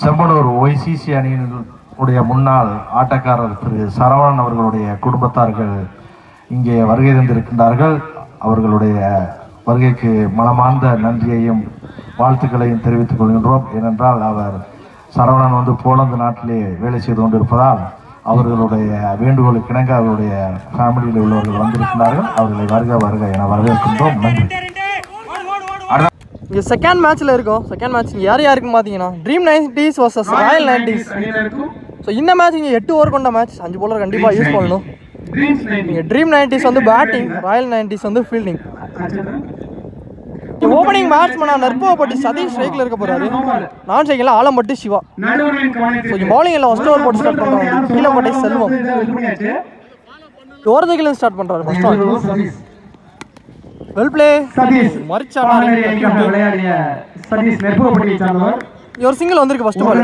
செம்பனூர் ஒய்சிசி அணியினுடைய முன்னாள் ஆட்டக்காரர் திரு சரவணன் அவர்களுடைய குடும்பத்தார்கள் இங்கே வருகை தந்திருக்கின்றார்கள். அவர்களுடைய வருகைக்கு மனமார்ந்த நன்றியையும் வாழ்த்துக்களையும் தெரிவித்துக் கொள்கின்றோம். ஏனென்றால் அவர் சரவணன் போலந்து நாட்டிலே வேலை செய்து கொண்டிருப்பதால் அவர்களுடைய வேண்டுகோளுக்கு இணங்க அவருடைய ஃபேமிலியில் உள்ளவர்கள் வந்திருக்கிறார்கள். அவர்களை வருக வருக என வரவேற்கின்றோம். நன்றி. இங்கே செகண்ட் மேட்ச்சில் இருக்கும். செகண்ட் மேட்ச் யார் யாருக்குன்னு பார்த்தீங்கன்னா dream 90s vs Royal 90s. So இந்த மேட்ச் இங்கே 8 ஓவர் கொண்ட மேட்ச். 5 bowler கண்டிப்பாக யூஸ் பண்ணணும். இங்கே dream 90s batting, royal 90s fielding. Opening பேட்ஸ்மேனாக நற்பவப்பட்டி சதீஷ் ஸ்ட்ரைக்கில் இருக்க போகிறாரு. நான் ஸ்ட்ரைக்கில் ஆலம்பட்டி சிவா. ஸோ பவுலிங் எல்லாம் ஃபஸ்ட் ஓவர் போட்டு ஸ்டார்ட் பண்ணுறாங்க. கீழப்பட்டை செல்வம் ஓரத்துக்கு ஸ்டார்ட் பண்ணுறாரு. ஃபஸ்ட் ஓவர் வெல் பிளே மரிச்சான ஒரு சிங்கிள் வந்திருக்கு. ஃபர்ஸ்ட் பால்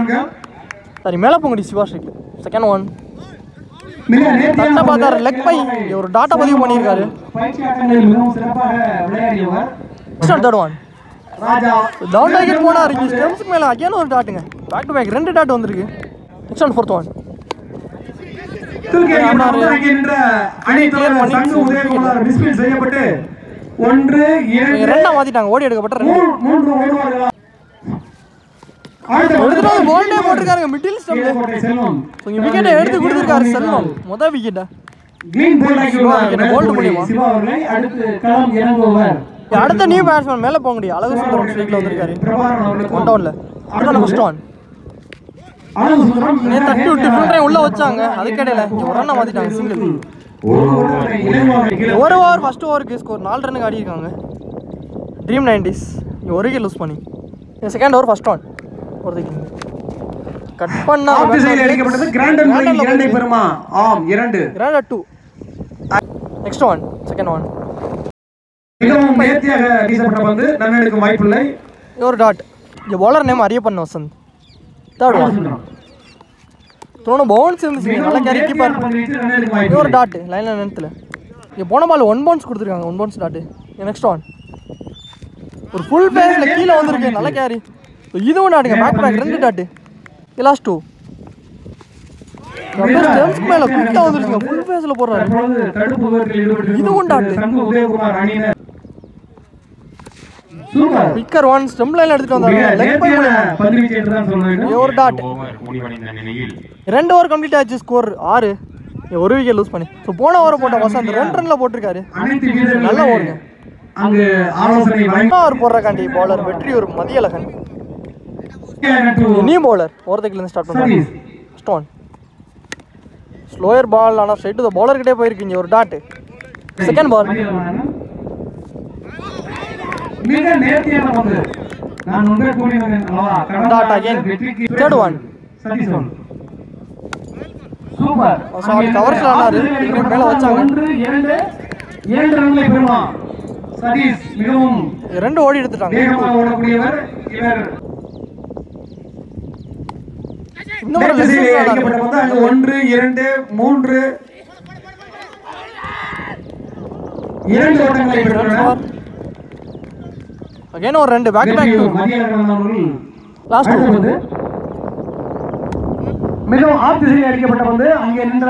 சரி மேலே போங்கடி சிவா ஸ்ட்ரைக்கில். செகண்ட் ஒன் தட்டை பார்த்தாரு லெக் பை ஒரு டாட்டா பதிவு பண்ணியிருக்காரு. தேர்ட் ஒன் டவுன் டார்கெட் போனார். இங்கே ஸ்டெம்ஸுக்கு மேலே அகைன் ஒரு டாட்டுங்க. பேக் டு பேக் 2 டாட் வந்திருக்கு. நெக்ஸ்ட் ஒன் ஃபோர்த் ஒன் ரெண்டா மாத்திட்டாங்க. ஓடி எடுக்கப்பட்ட போல்டே போட்டிருக்காருங்க மிடில் ஸ்டெம்ல. விக்கெட்டை எடுத்து கொடுத்துருக்காரு செல்வம். முதல் விக்கெட்டை போல்ட் முடியுமா? அடுத்த நியூ பேட்ஸ்மேன் மேலே போக முடியும். அழகு சுந்தரம் ஸ்ட்ரைக்கில் வந்திருக்காரு. ஒன் டவுன்ல அடுத்த ஃபர்ஸ்ட் ஒன் தட்டி விட்டு ஃபில்டரை உள்ள வச்சாங்க. அதுக்கடையில ஒரு ரன்னை மாத்திட்டாங்க. சிங்கிள் ஒரு ஓவர் ஃபர்ஸ்ட் ஓவருக்கு ஸ்கோர் 4 ரன்னுக்கு ஆடி இருக்காங்க ட்ரீம் 90s. ஒரு விக்கெட் லூஸ் பண்ணி செகண்ட் ஓவர் ஃபர்ஸ்ட் ஒன் ஒரு கட் பண்ணா கிராண்டர் 2. நெக்ஸ்ட் ஒன் செகண்ட் ஒன் ஒரு டாட். இந்த bowler name Ariyappan Vasanth. Third one தோணும் பவுன்ஸ் இருந்துச்சு. நல்லா கேரி கீப்பர் ஒரு டாட் லைனில் நேரத்தில். இங்கே போன பால் 1 பவுன்ஸ் கொடுத்துருக்காங்க. 1 பவுன்ஸ் டாட்டு. நெக்ஸ்ட் ஒன் ஒரு ஃபுல் பேஸில் கீழே வந்திருக்கு. நல்லா கேரி. இதுவும் டாட்டுங்க. Back back 2 dot. லாஸ்ட் 2 ஸ்டெம்ஸ்க்கு மேலே குட்டா வந்துருச்சுங்க. ஃபுல் பேஸில் போடுறாரு. இதுவும் டாட்டு. விக்கர் ஒன் ஸ்டெம் லைன்ல எடுத்துட்டு வந்தாங்க. லெக் பை மூலமா ஒரு டாட். 2 ஓவர் கம்ப்ளீட் ஆச்சு. ஸ்கோர் 6. ஒரு விக்கெட் லூஸ் பண்ணி. ஸோ போன ஓவரை போட்ட வசந்த் 2 ரன்ல போட்டிருக்காரு. நல்ல ஓவருங்க. ஓவர் போடுறக்காண்டி bowler Vetriyur Mathiyazhagan. New bowler ஓரத்துக்குலேருந்து ஸ்டார்ட் பண்ணுறாங்க. First one slower ball. ஆனால் ஸ்ட்ரைட் டு பவுலர் கிட்டே போயிருக்கு. இங்கே ஒரு dot. Second ball dot again. Third one கவர்ஸ்ல ஆனாரு. மேல வச்சாங்க. 2 ஓடி எடுத்துட்டாங்க. இன்னும் 1 2 3 2 ஓட்டங்களை பெற்றார். அகைன் ஒரு 2 பேக் பேக் 2 லாஸ்ட் 2 மிகவும் ஆப் திசையில் அடிக்கப்பட்ட அங்கே நின்ற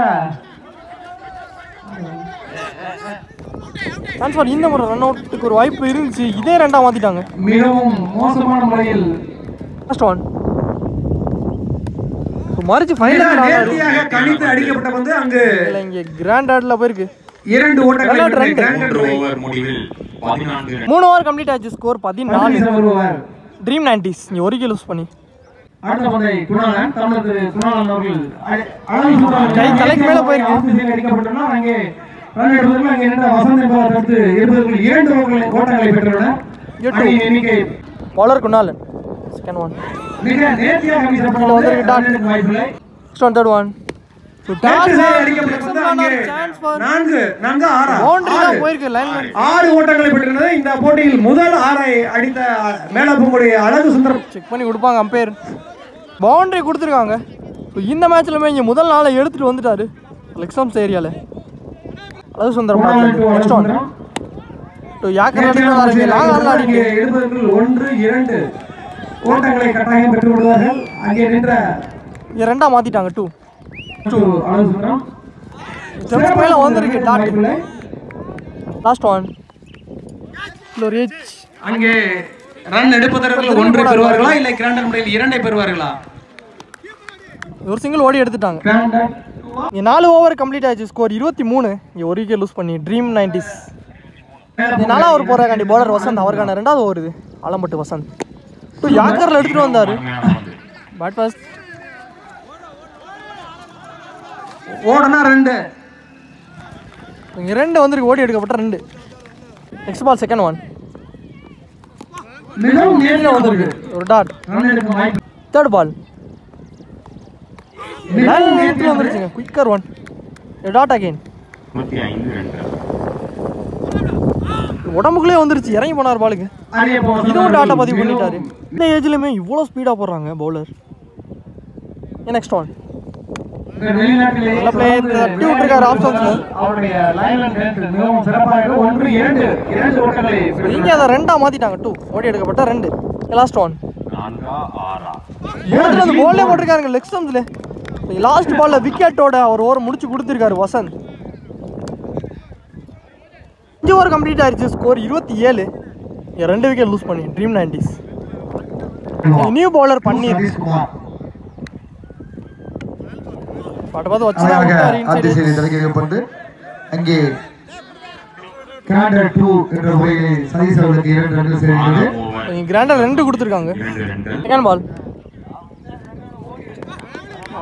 ட்ரான்ஸ்ஃபர். இந்த முறை ரன் அவுட்டுக்கு ஒரு வாய்ப்பு இருந்துச்சு. இதே 2ஆ மாத்திட்டாங்க. மிகவும் மோசமான முறையில் லாஸ்ட் ஒன் மறிச்சு ஃபைனல் கணித்து அடிக்கப்பட்ட அங்கே இங்க கிராண்ட் ஆட்ல போயிருக்கு. 2 ஓட்டங்கள். 3 ஓவர் கம்ப்ளீட் ஆச்சு. ஸ்கோர் 14. ட்ரீம் 90s இங்கே ஒரு விக்கெட் லூஸ் பண்ணி கை தலைக்கு மேலே போயிருக்கு. பவுலர் குணாலன். செகண்ட் ஒன் வந்திருக்கு டாட். தேர்ட் ஒன் இந்த போட்டியில் முதல் 6 அடித்த மேலப்பூங்குடி அழகு சுந்தரம் செக் பண்ணி கொடுப்பாங்க அம்பையர். பவுண்டரி கொடுத்துருக்காங்க. இந்த மேட்ச்லமே இங்கே முதல் நாளை எடுத்துட்டு வந்துட்டாரு லெக்ஸாம்ஸ் ஏரியாவில் Azhagu Sundaram. Next one yorker long ஆடிங்க 1 2 ஓட்டங்களை கட்டாயம் பெற்று விடுவார்கள். அங்கே நின்ற இங்கே ரெண்டா மாற்றிட்டாங்க 2 ஆலோசனம் ஜம்ப் மேலே வந்திருக்கு டாட். Last one ஃப்ளோரிச். அங்கே ரன் எடுப்பதற்கு 1 பெறுவார்களா இல்லை கிராண்டல் முறையில் 2 பெறுவார்களா? ஒரு சிங்கிள் ஓடி எடுத்துட்டாங்க. இங்கே 4 ஓவர் கம்ப்ளீட் ஆயிடுச்சு. ஸ்கோர் 23. இங்கே ஒரு விக்கெட் லூஸ் பண்ணி ட்ரீம் 90s. இங்கே 4 ஓவர் போகிறாண்டி பவுலர் வசந்த். அவருக்கான 2வது ஓவர் இது. ஆலம்பட்டு வசந்த் 2 யாக்கரில் எடுத்துகிட்டு வந்தார். பேட் ஃபர்ஸ்ட் ஓடனா 2. இங்கே 2 வந்திருக்கு. ஓடி எடுக்கப்பட்ட 2. நெக்ஸ்ட் பால் செகண்ட் ஒன் மிகவும் கீழே வந்திருக்கு. ஒரு டாட். தேர்ட் பால் நேரத்தில் வந்துருச்சுங்க. Quicker one dot again. உடம்புக்குள்ளே வந்துருச்சு. இறங்கி போனார் பாலுக்கு. இதுவும் டாட்டா பதிவு பண்ணிட்டாரு. இந்த ஏஜ்லையுமே இவ்வளோ ஸ்பீடாக போடுறாங்க பவுலர். நெக்ஸ்ட் ஒன் நல்ல பிளே தட்டி விட்டுருக்காரு ஆப்ஷன்ஸில். இங்கே அதை 2ஆ மாற்றிட்டாங்க. 2 ஓடி எடுக்கப்பட்ட 2. லாஸ்ட் ஒன் அந்த பால்லே போட்டிருக்காருங்க லெக் ஸ்டம்ஸில். லாஸ்ட் பாலில் விக்கெட்டோட அவர் ஓவர் முடிச்சு கொடுத்துருக்காரு வசந்த். 5 ஓவர் கம்ப்ளீட் ஆயிடுச்சு. ஸ்கோர் 27. 2 விக்கெட் லூஸ் பண்ணி ட்ரீம் 90s. நியூ பவுலர் பண்ணி பாட்டு பார்த்து வச்சு அங்கே கிராண்டர் 2 என்ற முறையில் சதீஷ் அவர்களுக்கு 2 ரன்கள் சேர்ந்தது. கிராண்டர் 2 கொடுத்துருக்காங்க. செகண்ட் பால்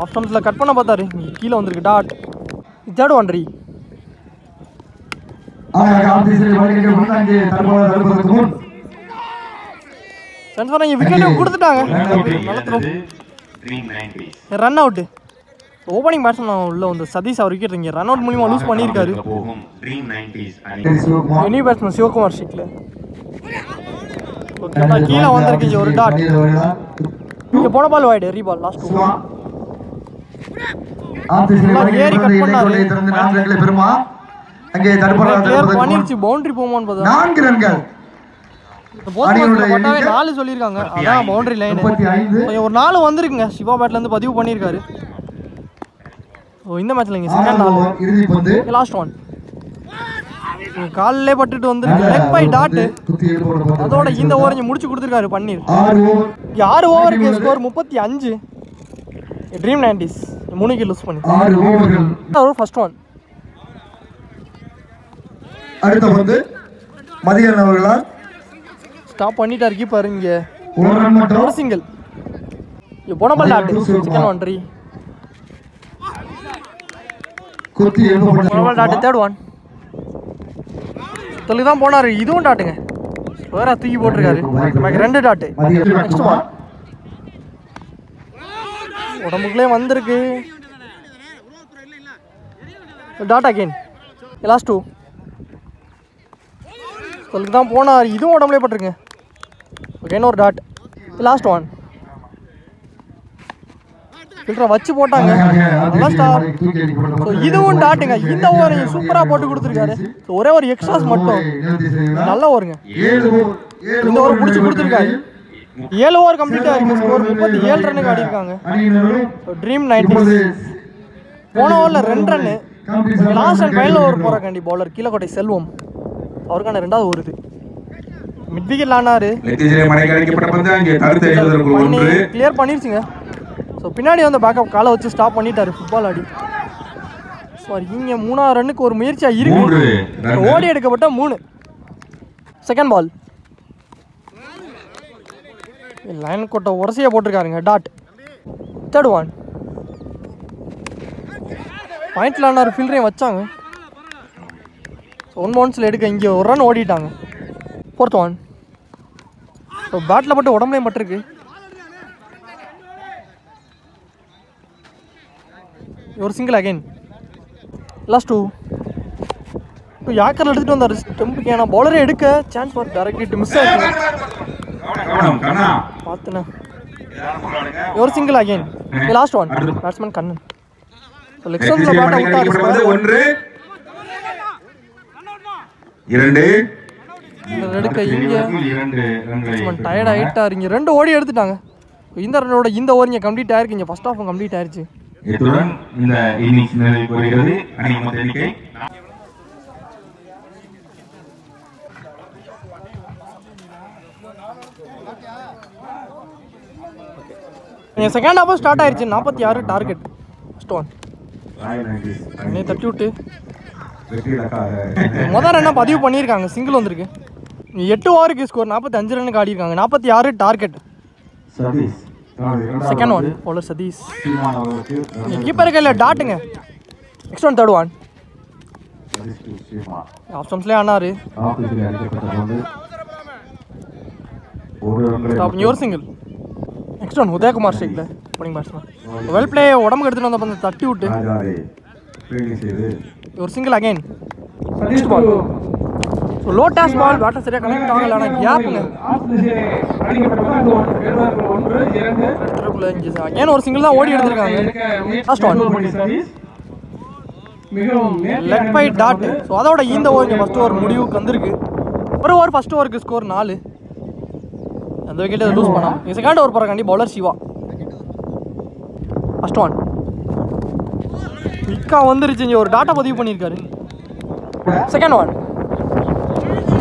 ஆஃப் ஸ்டம்ப்ஸில் கட் பண்ண பார்த்தாரு. கீழே வந்திருக்கு டாட். தேர்ட் ஒன் ரீ. விக்கெட் கொடுத்துட்டாங்க. Run out. ஓப்பனிங் பேட்ஸ்மேன் உள்ள வந்து சதீஷ் அவர் விக்கெட் இங்கே ரன் அவுட் மூலியமா லூஸ் பண்ணியிருக்காரு. நியூ பேட்ஸ்மேன் சிவகுமார் ஷீட்ல கீழே வந்திருக்கு. ஒரு டாட். இங்கே போன பால் வைடு ரீ பால் லாஸ்ட் 2. ஏறி கட் பண்ணாரு. பண்ணிருச்சு. பவுண்டரி போமான்னு பார்த்தா 4 ரன்கள். 4 சொல்லியிருக்காங்க. அதான் பவுண்டரி லைன். ஒரு 4 வந்திருக்குங்க. சிவா பேட்லேருந்து பதிவு பண்ணியிருக்காரு. இந்த மேட்ச்ல இங்கே செகண்ட் 4 லாஸ்ட் ஒன் காலிலே பட்டுட்டு வந்துருக்கு. Leg bye dot. அதோட இந்த ஓவர் முடிச்சு கொடுத்துருக்காரு பன்னீர். 6 ஓவருக்கு score 35. Dream 90s 3 wicket loose பண்ணி 6 ஓவர்கள். ஃபர்ஸ்ட் ஒன் அடுத்த வந்து மதியன் அவர்களால் ஸ்டாப் பண்ணிட்டார் கீப்பர். இங்கே ஒரு ரன் மட்டும். ஒரு சிங்கிள். போன பால் டாட். செகண்ட் ஒன் ரீ. குத்தி போன பால் டாட். தேர்ட் ஒன் தொல்லி தான் போனார். இதுவும் டாட்டுங்க. வேற தூக்கி போட்டிருக்காரு. 2 டாட். நெக்ஸ்ட் பால் உடம்புக்குள்ளே வந்திருக்கு. Dot again. லாஸ்ட் 2 தொல்லுக்கு தான் போனார். இதுவும் உடம்புலே பட்டிருங்க. ஓகே ஒரு டாட். லாஸ்ட் ஒன் ஃபில்டரை வச்சு போட்டாங்க. ஸ்டார். ஸோ இதுவும் டாட்டுங்க. இந்த ஓவர் சூப்பராக போட்டு கொடுத்துருக்காரு. ஸோ ஒரே ஒரு எக்ஸ்ட்ராஸ் மட்டும் நல்ல ஓவருங்க. இந்த ஓவர் பிடிச்சி கொடுத்துருக்காரு. 7 ஓவர் கம்ப்ளீட் ஆகிருக்கு. ஸ்கோர் 37 ரன்னுக்கு ஆடிருக்காங்க. Dream 90s. போன ஓவரில் 2 run. Last and final over போகிறாக்காண்டி பவுலர் கீழக்கோட்டை செல்வம் அவருக்கான 2வது ஓவர் இது. மிட் விக்கெட் ஆனாரு. கிளியர் பண்ணிருச்சுங்க. ஸோ பின்னாடி வந்து பேக்கப் காலை வச்சு ஸ்டாப் பண்ணிட்டாரு ஃபுட்பால் ஆடி. சாரி இங்கே 3ஆவது ரன்னுக்கு ஒரு முயற்சியாக இருக்கு. ஓடி எடுக்கப்பட்ட 3. செகண்ட் பால் லைன் கொட்டை உரசியாக போட்டிருக்காருங்க. டாட். தேர்ட் ஒன் பாயிண்ட்ல ஆனார். ஃபீல்டரையும் வச்சாங்க. ஸோ 1 பவுன்ஸில் எடுக்க இங்கே ஒரு ரன் ஓடிட்டாங்க. ஃபோர்த் ஒன் ஸோ பேட்டில் பட்டு உடம்புலையும் பட்டிருக்கு. ஒரு சிங்கிள் அகைன். லாஸ்ட் 2 யாக்கரில் எடுத்துகிட்டு வந்தார் ஸ்டெம்புக்கு. ஏன்னா பவுலரே எடுக்க சான்ஸ் ஃபார் டைரக்ட் மிஸ் ஆகிடுச்சு. பார்த்துண்ணா ஒரு single again. Last one batsman Kannan. Leg ஸ்டம்பில் பேட் விட்டாரு. 1 2 எடுக்க இங்கே டயர்ட் ஆகிட்டார். இங்கே 2 ஓடி எடுத்துட்டாங்க. இந்த ரன்னோட இந்த ஓவர் இங்கே கம்ப்ளீட் ஆயிருக்கு. இங்கே ஃபர்ஸ்ட் ஹாஃப் கம்ப்ளீட் ஆயிருச்சு. இத்துடன் இந்த இன்னிங்ஸ் நிறைவு பெறுகிறது. அணி மொத்த எண்ணிக்கை செகண்ட் ஹாஃப் ஸ்டார்ட் ஆயிருச்சு. 46 டார்கெட். ஃபர்ஸ்ட் ஒன் என்னை தட்டி விட்டு முதல் ரன்னா பதிவு பண்ணியிருக்காங்க. சிங்கிள் வந்திருக்கு. 8 ஓவருக்கு ஸ்கோர் 45 ரன்னுக்கு ஆடிருக்காங்க. 46 target. Second one bowler Satish. Keeper கையில் டாட்டுங்க. நெக்ஸ்ட் ஒன் தேர்ட் ஒன் ஆப்ஷன்ஸ்லேயே ஆனாரு. ஒரு சிங்கிள். நெக்ஸ்ட் ஒன் உதயகுமார் ஸ்ட்ரைக்ல ஓப்பனிங் பேட்ஸ்மேன். வெல் பிளே உடம்புக்கு எடுத்துட்டு வந்த பந்து தட்டி விட்டு ஒரு single again. Next ball low toss ball. Batter சரியா கனெக்ட் ஆகல. ஆனால் கேப்புங்க அகைன் ஒரு சிங்கிள் தான் ஓடி எடுத்திருக்காங்க. Last one leg bye dot. So அதோட இந்த ஓவர் ஃபர்ஸ்ட் ஓவர் முடிவுக்கு வந்திருக்கு. ஒரு ஓவர் ஃபர்ஸ்ட் ஓவருக்கு ஸ்கோர் 4. அந்த விக்கெட்டை லூஸ் பண்ணோம். செகண்ட் ஓவர் போகிறக்காண்டி பவுலர் சிவா. ஃபர்ஸ்ட் ஒன் விக்கா வந்துருச்சு. இங்கே ஒரு டாட்டா பதிவு பண்ணியிருக்காரு. செகண்ட் ஒன்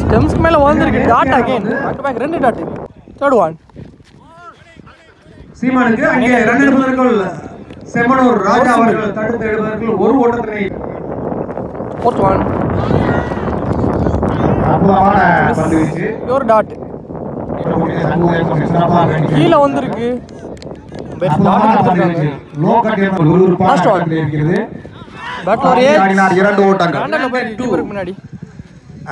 ஸ்டெம்ஸ்க்கு மேலே வந்துருக்கு. Dot again back to back 2 dot. Third one சீமானுக்கு அங்கே ரன் எடுப்பதற்குள் செம்மனூர் ராஜா அவர்கள் தடுத்து எடுப்பதற்குள் ஒரு ஓட்டத்தினை. ஃபோர்த் ஒன் அற்புதமான பந்து வீச்சு. ஒரு டாட் கீழே வந்திருக்கு. முன்னாடி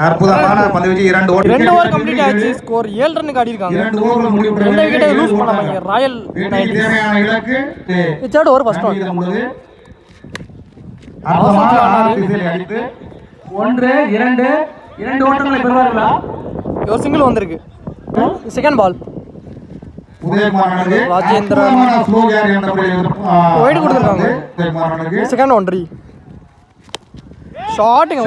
அற்புதமான பந்து வீச்சு. 2 ஓவர் கம்ப்ளீட் ஆயிடுச்சு. ஸ்கோர் 7 ரன்னுக்கு ஆடி இருக்காங்க. 2 விக்கெட்டை லூஸ் பண்ணாங்க. Royal third over first one 1-2 ஓட்டங்களை பெறுவார்களா? ஒரு சிங்கிள் வந்திருக்கு. செகண்ட் பால் ராஜேந்திரா ஒயிட் கொடுத்துருக்காங்க. செகண்ட் ஒன்றி ஷாட்டுங்க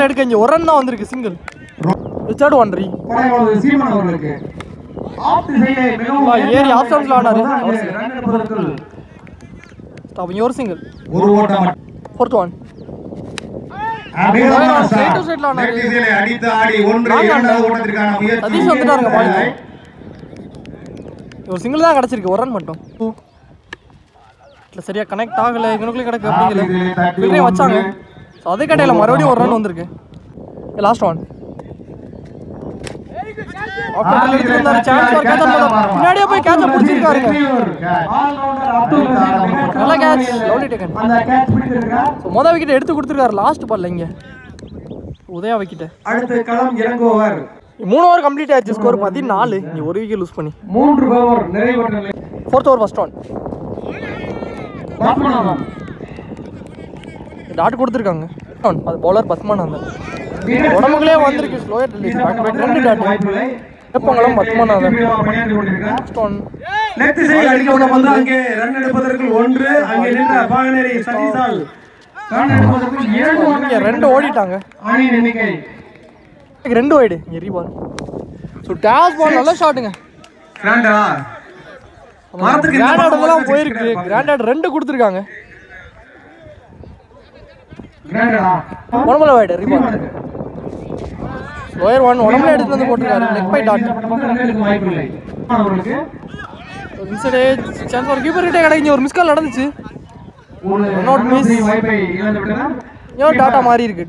எடுக்க. இங்க ஒரு ரன் தான் வந்திருக்கு. சிங்கிள். ரிச்சர்ட் ஒன்றி ஏறி ஆஃப் ஸ்டாண்ட்ஸ்ல ஆனாரு. ஒரு சிங்கிள். ஃபோர்த் ஒன் சதீஷ் வந்துட்டாருங்க பாலுக்கு. ஒரு சிங்கிள் தான் கிடச்சிருக்கு. ஒரு ரன் மட்டும். இல்லை சரியா கனெக்ட் ஆகலை. எங்களுக்குள்ளே கிடக்கு அப்படிங்கல வச்சாங்க. ஸோ அதே கட்டையில் மறுபடியும் ஒரு ரன் வந்திருக்கு. லாஸ்ட் ஒன் பின்னாடியே போய் கேட்ச பிடிச்சிருக்காருங்க. நல்ல கேட்ச். Lovely taken. மொதல் விக்கெட் எடுத்து கொடுத்துருக்காரு லாஸ்ட் பால்ல. இங்கே உதயா விக்கெட். அடுத்த களம் இறங்குவார். 3 ஓவர் கம்ப்ளீட் ஆயிடுச்சு. ஸ்கோர் 14. நீ ஒரு விக்கெட் லூஸ் பண்ணி 3 ஓவர் நிறைவடைந்தது. Fourth over first one dot கொடுத்துருக்காங்க. அது பவுலர் பத்மநாதன் உடம்புக்குள்ளே வந்திருக்கு. Slower release. 2 டாட். எப்பங்களும் பத்மநாதன். லெஃப்ட் சைடு அடிக்கப்பட்ட பந்து அங்கே ரன் எடுப்பதற்கு 1. அங்கே நின்ற பாகனேரி சதீஷால் ரன் எடுப்பதற்கு 2 ஓடிட்டாங்க. அணியின் எண்ணிக்கை 2 வைடு. எரி பால். ஸோ டாஸ் பால் நல்ல ஷாட்டுங்க. கிராண்டா கிராண்டெல்லாம் போயிருக்கு. கிராண்டட் 2 கொடுத்துருக்காங்க. உடம்புல வைடு. ரீபால். லோயர் ஒன் உடம்புல எடுத்து வந்து போட்டிருக்காரு. Leg bye dot. ஒரு கீப்பர் கிட்டே கிடைக்கும். ஒரு மிஸ் கால் நடந்துச்சு. டாட்டா மாறி இருக்கு.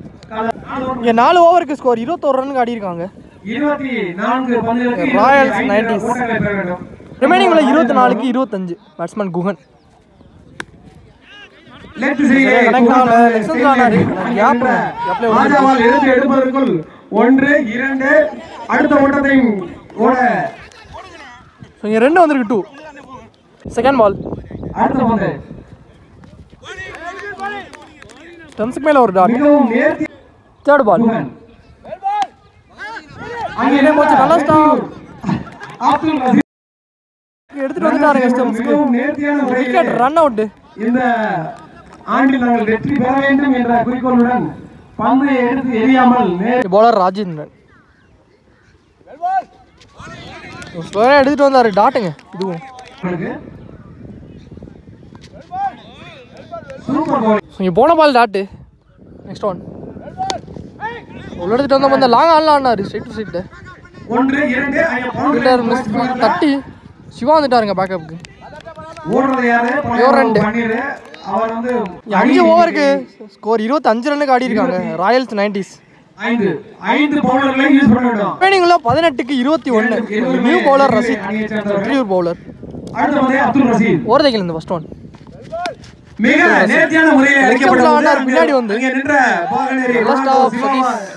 இங்க 4 ஓவருக்கு ஸ்கோர் 21 ரன்னுக்கு ஆடி இருக்காங்க. Royals 90s. ரிமைனிங்ல 24க்கு 25. Batsman Guhan. Left side connect ஆகல. லெக்ஸன்ல ஆனாரு. கேப் ராஜாவால் எடுத்து எடுப்பதற்குள் 1-2 அடுத்த ஓட்டத்தை ஓட. சோ இங்க 2 வந்திருக்கு. 2. Second ball. அடுத்த பந்து ஸ்டம்ஸ்க்கு மேல ஒரு டாட். தேர்ட் பால். அங்கே போச்சு. நல்ல ஸ்டாப். எடுத்துட்டு வந்துட்டாருங்க ஸ்டம்ஸ்க்கு. விக்கெட். Run out. இந்த ஆண்டில் நாங்கள் வெற்றி பெற வேண்டும் என்ற குறிக்கோளுடன் பந்தை எடுத்து எரியாமல் பவுலர் ராஜேந்திரன் எடுத்துட்டு வந்தாரு டாட்டுங்க. இதுவும் இங்கே போன பால் டாட்டு. நெக்ஸ்ட் ஒன் உள்ள எடுத்துட்டு வந்த பந்த லாங் ஆடலான்னாரு ஸ்ட்ரைட் டு ஸ்ட்ரைட். 1-2 மிஸ் தட்டி சிவா வந்துட்டாருங்க பேக்கப்புக்கு. ஓடுறது யாரு? ஓவர் 2 அவர் வந்து 5 ஓவருக்கு ஸ்கோர் 25 ரன்னுக்கு ஆடி இருக்காங்க ராயல்ஸ் 90s. 5 பவுலர்களை யூஸ் பண்ண வேண்டும். ட்ரைனிங்ல 18க்கு 21. நியூ பவுலர் ரஷீத் ரிட்ரீவர் பவுலர். அடுத்து அப்துல் ரஷீத் ஓவர்டேக்கில் இந்த ஃபர்ஸ்ட் ஒன் மிக நேர்த்தியான முறையில் அடிக்கப்பட்ட பின்னாடி வந்து இங்க நின்ற பாகனேரி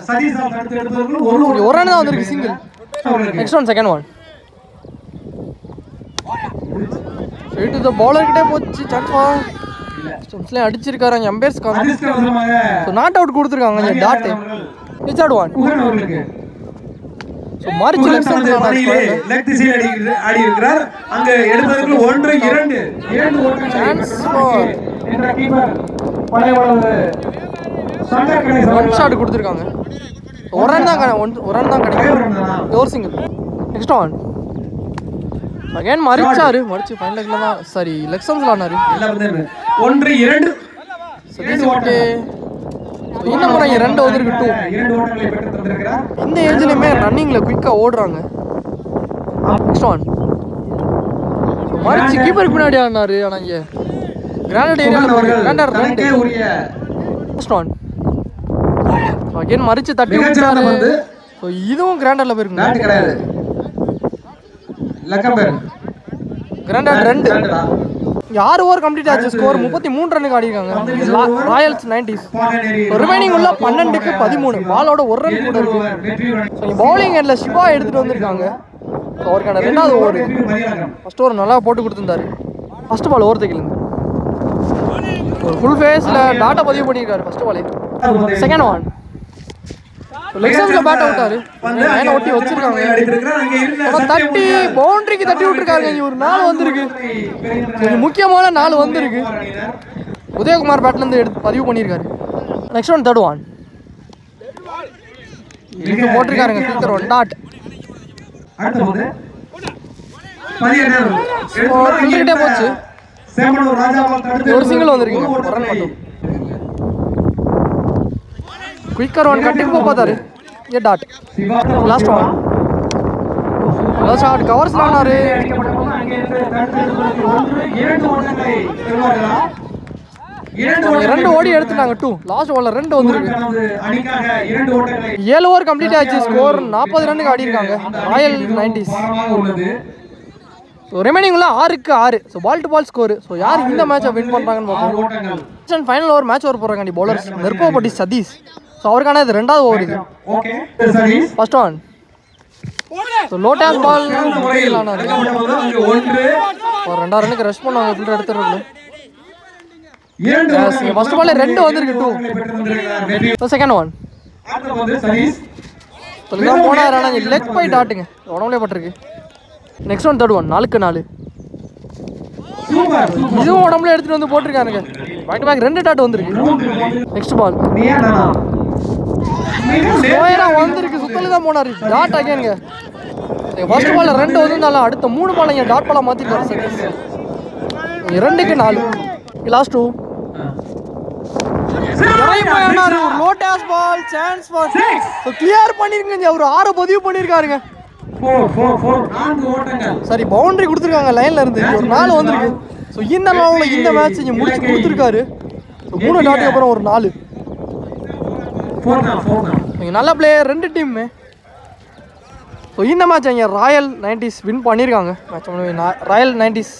சதீஷ் அடுத்து எடுத்தவர்கள் ஒரு ரன் தான் வந்திருக்கு single. Next one second one straight to bowler கிட்டே போச்சு. சான்ஸ்லாம் அடிச்சிருக்காரு அங்க எம்பையர்ஸ்க்கு. அதிர்ஷ்டவசமாக சோ நாட் அவுட் கொடுத்திருக்காங்க இங்க டாட். ரிச்சர்ட் ஒன் அவர்களுக்கு சோ மாரிச்சு லெஃப்ட் சைடுல லெஃப்ட் சைடு ஆடி இருக்கிறார். அங்க எடுத்தவர்கள் 1-2 ஓட்டங்கள் என்ற கீப்பர் பழையவளவு சண்டர் கணேசன் ஒன் ஷாட் கொடுத்திருக்காங்க. ஒரு ரன் தான் கிடைக்கும். Over single. Next one again மரிச்சாரு. மரிச்சு ஃபைனல் லெக்ல தான் சாரி லெக் சம்ஸ்ல ஆனாரு. எல்லாம் வந்து 1-2 சதீஷ் ஓகே. இந்த முறை 2 வந்திருக்கு 2 ஓட்டங்களை பெற்று தந்திருக்கிறார். இந்த ஏஜ்லயுமே ரன்னிங்ல குயிக்கா ஓடுறாங்க. நெக்ஸ்ட் ஒன் மரிச்சு கீப்பருக்கு பின்னாடி ஆனாரு. ஆனா இங்க கிராண்டட் ஏரியால கிராண்டர் 2 உரிய நெக்ஸ்ட் ஒன் அகைன் மரிச்சு தட்டி விட்டாரு. சோ இதுவும் கிராண்டர்ல போயிருங்க. நாட் கிடையாது. லக்கம்பர் கிராண்டட் 2 6 ஓவர் கம்ப்ளீட் ஆச்சு. ஸ்கோர் 33 ரன்னுக்கு ஆடி இருக்காங்க ராயல்ஸ் 90s. ரிமைனிங் உள்ள 12க்கு 13. பாலோட ஒரு ரன் கூட இருக்கு. பவுலிங் எண்ட்ல சிவா எடுத்துட்டு வந்திருக்காங்க. அவருக்கான 2வது ஓவர். ஃபர்ஸ்ட் ஓவர் நல்லா போட்டு கொடுத்திருந்தாரு. First ball over தைக்கலங்க. ஒரு ஃபுல் ஃபேஸ்ல டாட்டா பதிவு பண்ணியிருக்காரு ஃபர்ஸ்ட் பாலே. செகண்ட் ஒன் லெக் சைடுல பேட் அவுட்டாரு. லைனை ஒட்டி வச்சிருக்காங்க. தட்டி பவுண்டரிக்கு தட்டி விட்டுருக்காங்க. இங்க ஒரு 4 வந்திருக்கு. ஒரு முக்கியமான 4 வந்திருக்கு. உதயகுமார் பேட்ல இருந்து எடுத்து பதிவு பண்ணியிருக்காரு. நெக்ஸ்ட் ஒன் தேர்ட் ஒன் இங்க போட்டிருக்காருங்க ஸ்பீக்கர் ஒன் டாட். அடுத்து கிட்டே போச்சு. சேமனூர் ராஜாபால் தடுத்து ஒரு சிங்கிள் வந்திருக்குங்க. ஒரு ரன் மட்டும். குயிக்கர் ஒன் கட்டிக்கு பார்த்தாரு. A dot. Last one last shot கவர்ஸ்ல ஆனாரு. 2 ஓடி எடுத்துட்டாங்க 2. லாஸ்ட் ஓவர்ல 2 வந்திருக்கு. 7 ஓவர் கம்ப்ளீட் ஆச்சு. ஸ்கோர் 40 ரன்னுக்கு ஆடி இருக்காங்க ராயல் 90s. ஸோ ரிமைனிங் உள்ள 6க்கு 6. So ball to ball score. So யார் இந்த மேட்சை வின் பண்ணுறாங்கன்னு பார்ப்போம். ஃபைனல் ஓவர் மேட்ச் ஓவர் போடுறாங்க பவுலர்ஸ் நெருப்பப்பட்டி சதீஷ். ஸோ அவருக்கான இது 2வது ஓவர். இது ஃபர்ஸ்ட் ஒன் ஸோ லோ டேஸ் பால் ஆனாரு. ஒரு 2 ரன்னுக்கு ரஷ் பண்ணுவாங்க ஃபீல்டர் எடுத்துறது. ஃபர்ஸ்ட் பால் 2 வந்திருக்கு 2. ஸோ செகண்ட் ஒன் சொல்லிதான் போனார். ஆனால் லெக் பை டாட்டுங்க உடம்புலே பட்டிருக்கு. நெக்ஸ்ட் ஒன் தேர்ட் ஒன் 4க்கு 4. இதுவும் உடம்புல எடுத்துட்டு வந்து போட்டிருக்காருங்க. பேக் டு பேக் 2 டாட் வந்திருக்கு. நெக்ஸ்ட் பால் ஸ்லோயரா வந்திருக்கு. சுத்தல தான் போனாரு டாட் அகைன்ங்க. ஃபர்ஸ்ட் பால்ல 2 வந்திருந்தாலும் அடுத்த 3 பால் இங்க டாட் பாலா மாத்திட்டாரு சதீஷ். 2க்கு 4. லாஸ்ட் 2 ஒரு low toss ball chance for 6. So கிளியர் பண்ணிருக்கீங்க. அவர் 6 பதிவு பண்ணிருக்காருங்க. 4 ஓட்டங்கள். சரி பவுண்டரி கொடுத்துருக்காங்க லைன்ல இருந்து. ஒரு 4 வந்திருக்கு. ஸோ இந்த நாளில் இந்த மேட்ச் இங்கே முடிச்சு கொடுத்துருக்காரு. ஸோ 3 டாட்டுக்கு அப்புறம் ஒரு 4. நல்ல பிளேயர் 2 டீமுமே. ஸோ இந்த மேட்ச் இங்கே ராயல் 90s வின் பண்ணியிருக்காங்க. Match Royal 90s